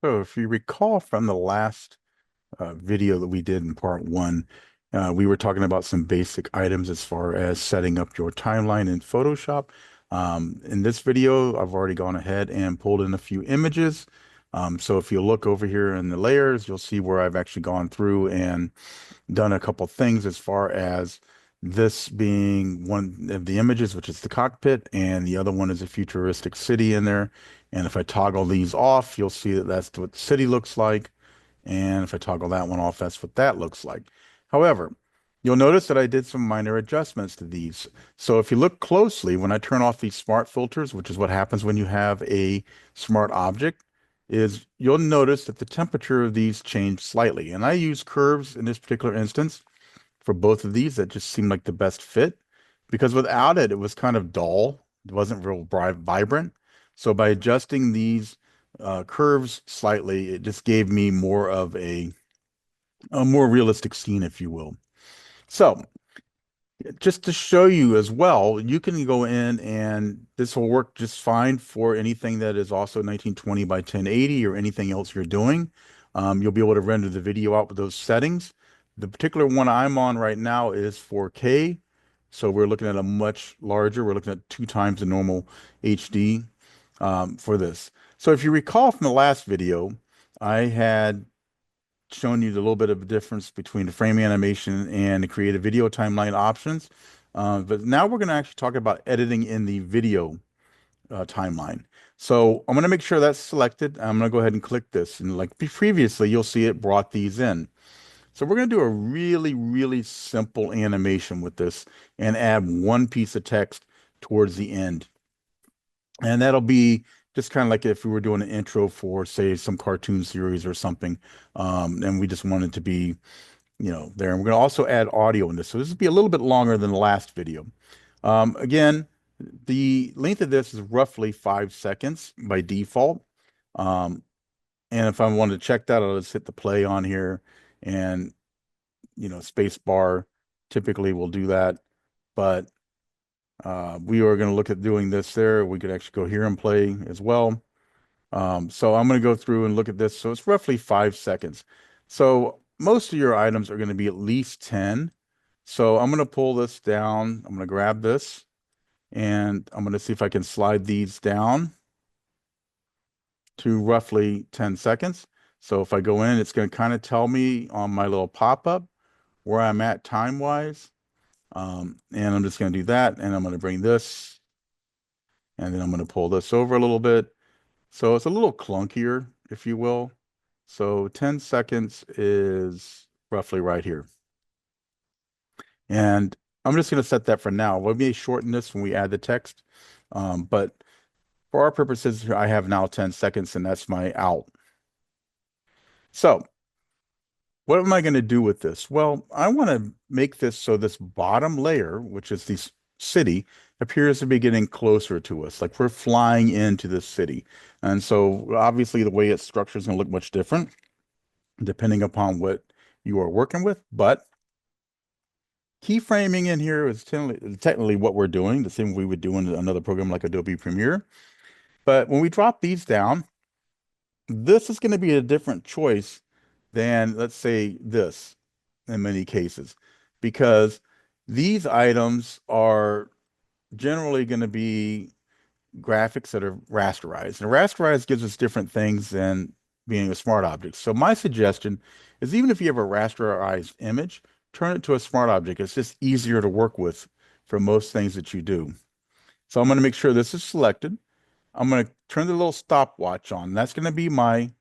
So if you recall from the last video that we did in part one, we were talking about some basic items as far as setting up your timeline in Photoshop. In this video, I've already gone ahead and pulled in a few images. So if you look over here in the layers, you'll see where I've actually gone through and done a couple things as far as this being one of the images, which is the cockpit, and the other one is a futuristic city in there. And if I toggle these off, you'll see that that's what the city looks like. And if I toggle that one off, that's what that looks like. However, you'll notice that I did some minor adjustments to these. So if you look closely, when I turn off these smart filters, which is what happens when you have a smart object, is you'll notice that the temperature of these changed slightly. And I use curves in this particular instance for both of these that just seemed like the best fit because without it, it was kind of dull. It wasn't real vibrant. So by adjusting these curves slightly, it just gave me more of a more realistic scene, if you will. So just to show you as well, you can go in and this will work just fine for anything that is also 1920 by 1080 or anything else you're doing. You'll be able to render the video out with those settings. The particular one I'm on right now is 4K. So we're looking at a much larger, we're looking at 2 times the normal HD for this. So if you recall from the last video, I had shown you a little bit of a difference between the frame animation and the creative video timeline options. But now we're going to actually talk about editing in the video timeline. So I'm going to make sure that's selected. I'm going to go ahead and click this. And like previously, you'll see it brought these in. So we're going to do a really, really simple animation with this and add one piece of text towards the end. And that'll be just kind of like if we were doing an intro for, say, some cartoon series or something. And we just wanted to be, there. And we're going to also add audio in this. So this will be a little bit longer than the last video. Again, the length of this is roughly 5 seconds by default. Um, and if I wanted to check that, I'll just hit the play on here and, space bar typically will do that. But we are going to look at doing this there. We could actually go here and play as well. So I'm going to go through and look at this. So it's roughly 5 seconds. So most of your items are going to be at least 10. So I'm going to pull this down. I'm going to grab this and I'm going to see if I can slide these down to roughly 10 seconds. So if I go in, it's going to kind of tell me on my little pop-up where I'm at time-wise. And I'm just going to do that. And I'm going to bring this and then I'm going to pull this over a little bit. So it's a little clunkier, if you will. So 10 seconds is roughly right here. And I'm just going to set that for now. We may shorten this when we add the text. But for our purposes, I have now 10 seconds and that's my out. So what am I going to do with this? Well, I want to make this so this bottom layer, which is the city, appears to be getting closer to us, like we're flying into this city. And so obviously the way it's structured is going to look much different depending upon what you are working with. But keyframing in here is technically what we're doing, the same we would do in another program like Adobe Premiere. But when we drop these down, this is going to be a different choice than, let's say, this in many cases, because these items are generally going to be graphics that are rasterized. And rasterized gives us different things than being a smart object. So my suggestion is even if you have a rasterized image, turn it to a smart object. It's just easier to work with for most things that you do. So I'm going to make sure this is selected. I'm going to turn the little stopwatch on. That's going to be my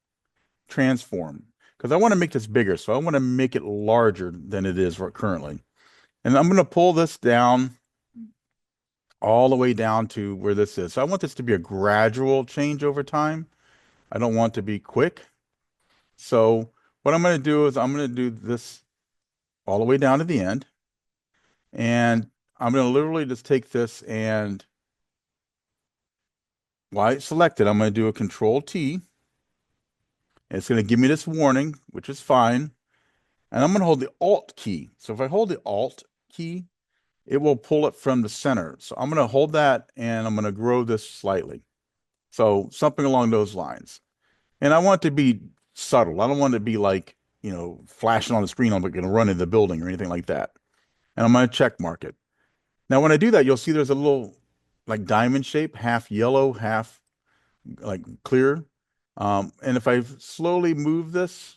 transform because I want to make this bigger. So I want to make it larger than it is currently. And I'm going to pull this down all the way down to where this is. So I want this to be a gradual change over time. I don't want to be quick. So what I'm going to do is I'm going to do this all the way down to the end. And I'm going to literally just take this and while it's selected, I'm going to do a Control T. It's going to give me this warning, which is fine. And I'm going to hold the Alt key. So if I hold the Alt key, it will pull it from the center. So I'm going to hold that and I'm going to grow this slightly. So something along those lines. And I want it to be subtle. I don't want it to be like, flashing on the screen. I'm going to run into the building or anything like that. And I'm going to check mark it. Now, when I do that, you'll see there's a little like diamond shape, half yellow, half like clear. And if I slowly move this,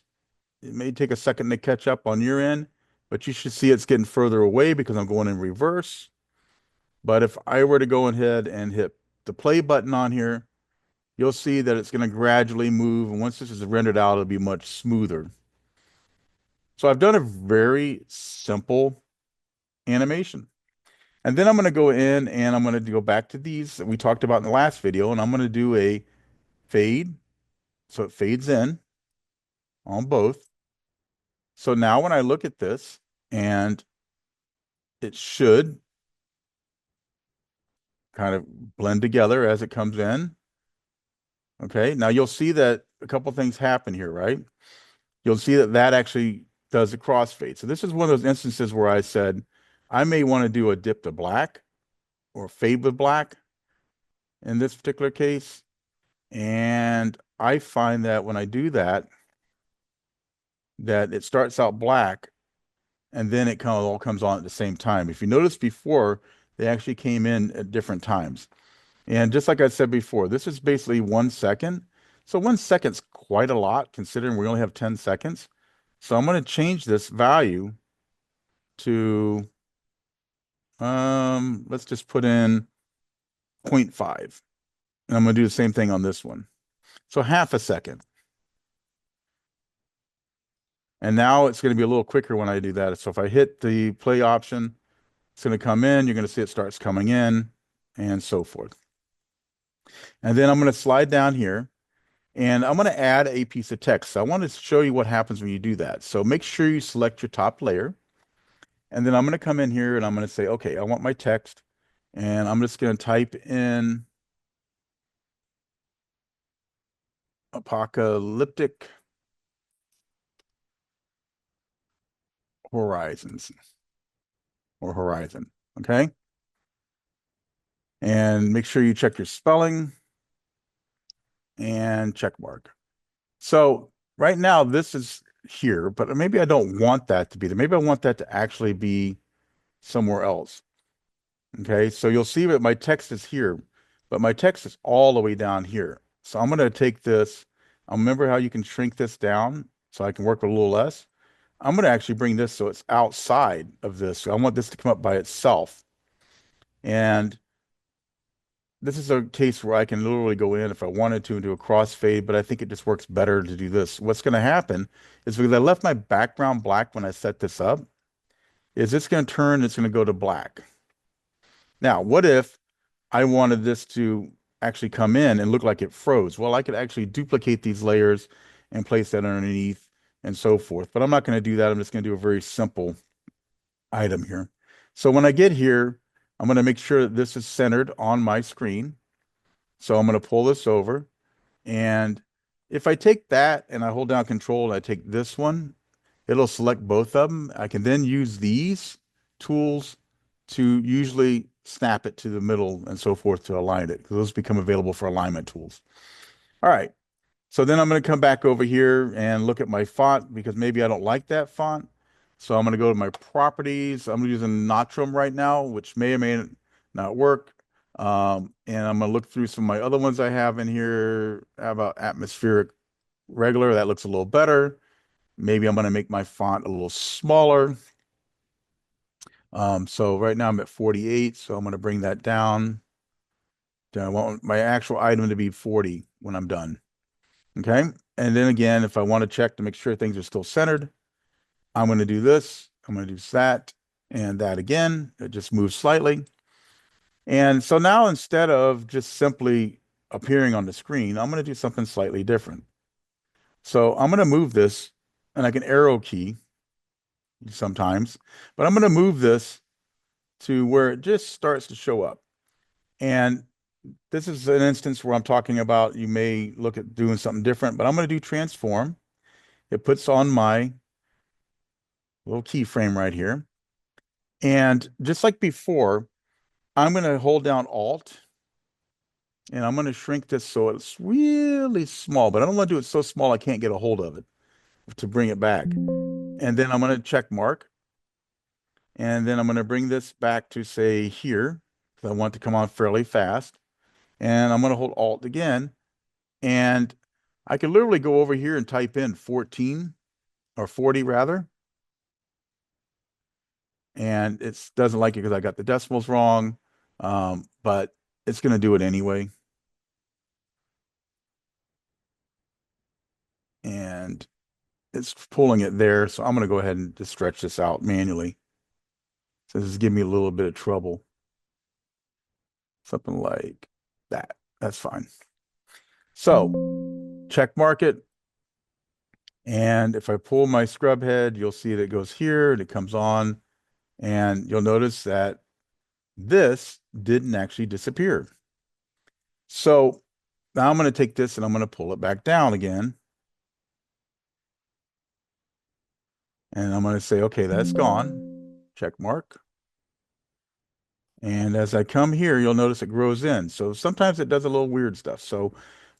it may take a second to catch up on your end, but you should see it's getting further away because I'm going in reverse. But if I were to go ahead and hit the play button on here, you'll see that it's going to gradually move. And once this is rendered out, it'll be much smoother. So I've done a very simple animation. And then I'm going to go in and I'm going to go back to these that we talked about in the last video, and I'm going to do a fade. So it fades in on both. So now when I look at this, and it should kind of blend together as it comes in. Okay, now you'll see that a couple things happen here, right? You'll see that that actually does a crossfade. So this is one of those instances where I said, I may want to do a dip to black or fade with black in this particular case. And I find that when I do that, that it starts out black and then it kind of all comes on at the same time. If you notice before, they actually came in at different times. And just like I said before, this is basically 1 second. So 1 second's quite a lot considering we only have 10 seconds. So I'm going to change this value to, let's just put in 0.5. And I'm going to do the same thing on this one. So half a second. And now it's going to be a little quicker when I do that. So if I hit the play option, it's going to come in. You're going to see it starts coming in and so forth. And then I'm going to slide down here and I'm going to add a piece of text. So I want to show you what happens when you do that. So make sure you select your top layer. And then I'm going to come in here and I'm going to say, okay, I want my text. And I'm just going to type in apocalyptic horizons or horizon. Okay. And make sure you check your spelling and check mark. So right now this is here, but maybe I don't want that to be there. Maybe I want that to actually be somewhere else. Okay, so you'll see that my text is here, but my text is all the way down here. So I'm going to take this. I remember how you can shrink this down so I can work with a little less. I'm going to actually bring this so it's outside of this. So I want this to come up by itself. And this is a case where I can literally go in if I wanted to and do a crossfade, but I think it just works better to do this. What's going to happen is because I left my background black when I set this up, is it's going to turn, it's going to go to black. Now, what if I wanted this to actually come in and look like it froze? Well, I could actually duplicate these layers and place that underneath and so forth, but I'm not going to do that. I'm just going to do a very simple item here. So when I get here, I'm going to make sure that this is centered on my screen. So I'm going to pull this over. And if I take that and I hold down control and I take this one, it'll select both of them. I can then use these tools to usually snap it to the middle and so forth to align it, because those become available for alignment tools. All right. So then I'm going to come back over here and look at my font because maybe I don't like that font. So I'm going to go to my properties. I'm using Natrum right now, which may or may not work. And I'm going to look through some of my other ones I have in here. How about atmospheric regular? That looks a little better. Maybe I'm going to make my font a little smaller. So right now I'm at 48, so I'm going to bring that down. I want my actual item to be 40 when I'm done. Okay. And then again, if I want to check to make sure things are still centered, I'm going to do this. I'm going to do that and that again. It just moves slightly. And so now instead of just simply appearing on the screen, I'm going to do something slightly different. So I'm going to move this, and I can arrow key sometimes, but I'm going to move this to where it just starts to show up. And this is an instance where I'm talking about you may look at doing something different, but I'm going to do transform. It puts on my little keyframe right here. And just like before, I'm going to hold down Alt And I'm going to shrink this so it's really small, but I don't want to do it so small I can't get a hold of it to bring it back. And then I'm going to check mark. And then I'm going to bring this back to say here, because I want it to come on fairly fast. And I'm going to hold Alt again. And I can literally go over here and type in 14 or 40 rather. And it doesn't like it because I got the decimals wrong. But it's going to do it anyway. And it's pulling it there. So I'm going to go ahead and just stretch this out manually. So this is giving me a little bit of trouble. Something like that. That's fine. So check mark it. And if I pull my scrub head, you'll see that it goes here and it comes on. And you'll notice that this didn't actually disappear. So now I'm going to take this and I'm going to pull it back down again. And I'm going to say, okay, that's gone. Check mark. And as I come here, you'll notice it grows in. So sometimes it does a little weird stuff. So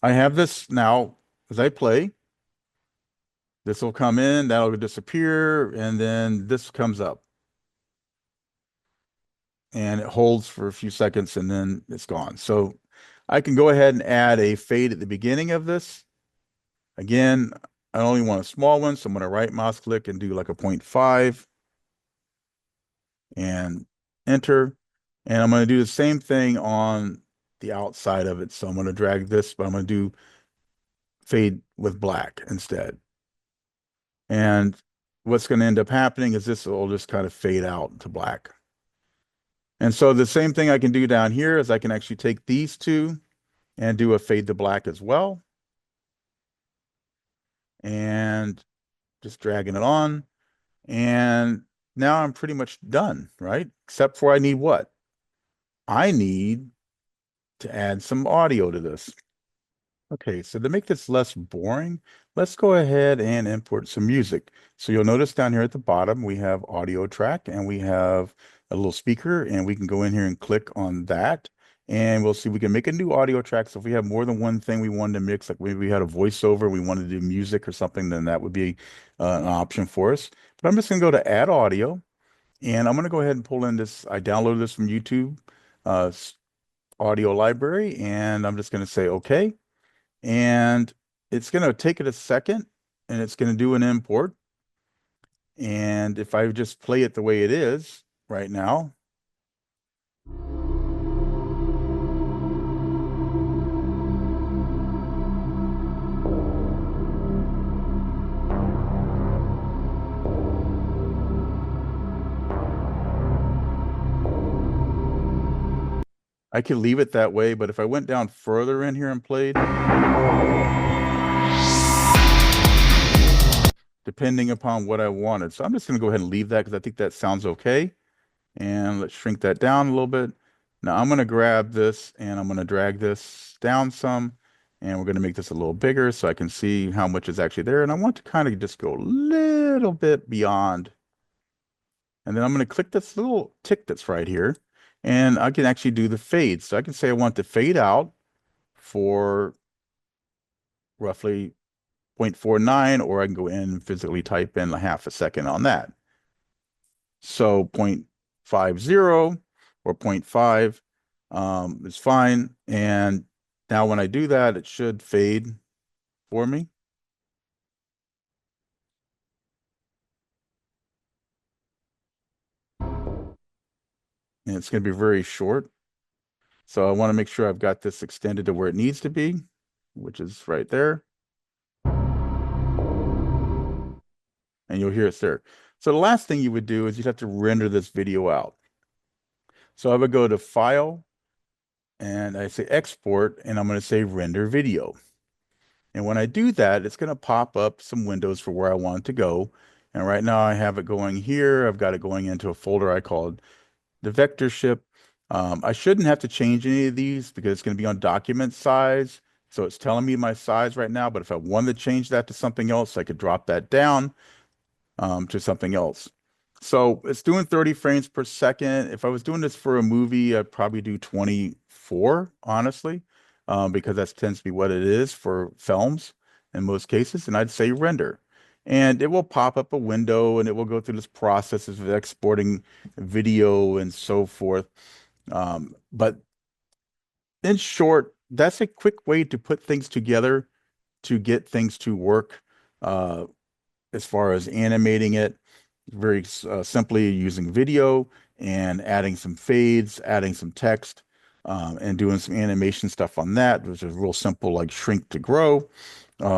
I have this now as I play. This will come in, that'll disappear, and then this comes up. And it holds for a few seconds and then it's gone. So I can go ahead and add a fade at the beginning of this. Again, I only want a small one, so I'm going to right mouse click and do like a 0.5 and enter. And I'm going to do the same thing on the outside of it. So I'm going to drag this, but I'm going to do fade with black instead. And what's going to end up happening is this will just kind of fade out to black. And so the same thing I can do down here is I can actually take these two and do a fade to black as well. And just dragging it on. And now I'm pretty much done, right? Except for I need what? I need to add some audio to this. Okay, so to make this less boring, let's go ahead and import some music. So you'll notice down here at the bottom, we have audio track and we have a little speaker, and we can go in here and click on that. And we'll see, we can make a new audio track. So if we have more than one thing we wanted to mix, like maybe we had a voiceover, we wanted to do music or something, then that would be an option for us. But I'm just gonna go to add audio, and I'm gonna go ahead and pull in this. I downloaded this from YouTube audio library, and I'm just gonna say, okay. And it's going to take it a second and it's going to do an import. And if I just play it the way it is right now, I could leave it that way. But if I went down further in here and played, depending upon what I wanted. So I'm just going to go ahead and leave that because I think that sounds okay. And let's shrink that down a little bit. Now I'm going to grab this and I'm going to drag this down some. And we're going to make this a little bigger so I can see how much is actually there. And I want to kind of just go a little bit beyond. And then I'm going to click this little tick that's right here. And I can actually do the fade. So I can say I want the fade out for roughly 0.49, or I can go in and physically type in a half a second on that. So 0.50 or 0.5 is fine. And now when I do that, it should fade for me. And it's going to be very short. So I want to make sure I've got this extended to where it needs to be, which is right there. And you'll hear it's there. So the last thing you would do is you'd have to render this video out. So I would go to File, and I say Export, and I'm going to say Render Video. And when I do that, it's going to pop up some windows for where I want it to go. And right now I have it going here. I've got it going into a folder I called the vector ship. I shouldn't have to change any of these because it's going to be on document size. So it's telling me my size right now, but if I wanted to change that to something else, I could drop that down to something else. So it's doing 30 frames per second. If I was doing this for a movie, I'd probably do 24, honestly. because that tends to be what it is for films in most cases. And I'd say render. And it will pop up a window and it will go through this process of exporting video and so forth. But in short, that's a quick way to put things together to get things to work uh, as far as animating it very simply using video and adding some fades, adding some text, and doing some animation stuff on that, which is real simple, like shrink to grow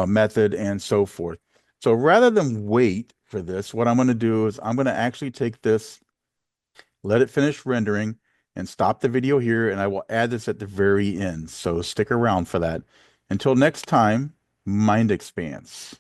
method and so forth. So rather than wait for this, what I'm going to do is I'm going to actually take this, let it finish rendering, and stop the video here, and I will add this at the very end. So stick around for that. Until next time, mind expanse.